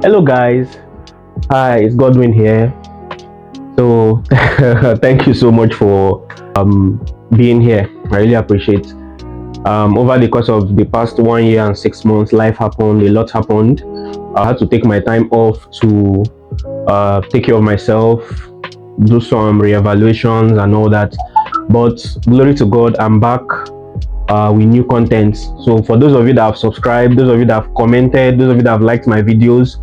Hello guys, hi, it's Godwin here. So thank you so much for being here. I really appreciate. Over the course of the past 1 year and 6 months, life happened, a lot happened. I had to take my time off to take care of myself, do some reevaluations and all that. But glory to God, I'm back with new content. So for those of you that have subscribed, those of you that have commented, those of you that have liked my videos,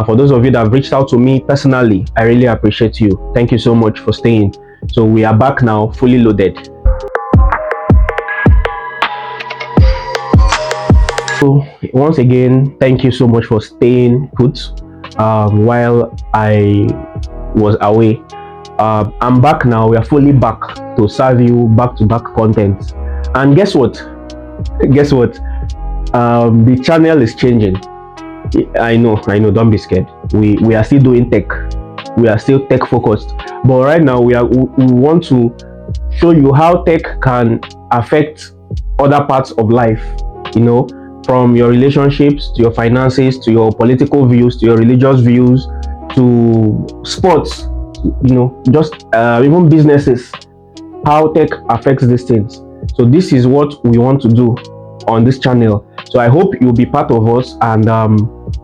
for those of you that have reached out to me personally, I really appreciate you. Thank you so much for staying. So we are back now, fully loaded. So once again, thank you so much for staying put while I was away. I'm back now. We are fully back to serve you back-to-back content. And guess what? Guess what? The channel is changing. I know. Don't be scared. We are still doing tech. We are still tech focused. But right now we want to show you how tech can affect other parts of life. You know, from your relationships to your finances to your political views to your religious views to sports. You know, just even businesses. How tech affects these things. So this is what we want to do on this channel. So I hope you'll be part of us and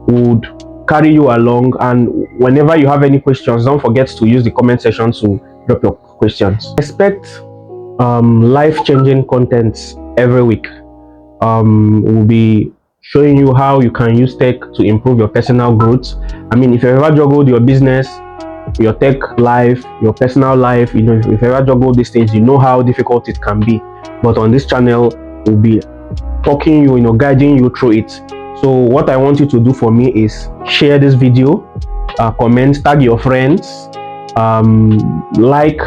would carry you along. And whenever you have any questions, don't forget to use the comment section to drop your questions. Expect life-changing content every week. We'll be showing you how you can use tech to improve your personal growth. I mean, if you ever juggled your business, your tech life, your personal life, you know, if you ever juggle these things, you know how difficult it can be. But on this channel, we'll be talking you, guiding you through it. So what I want you to do for me is share this video, comment, tag your friends, like,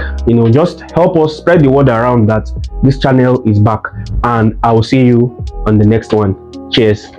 just help us spread the word around that this channel is back. And I will see you on the next one. Cheers.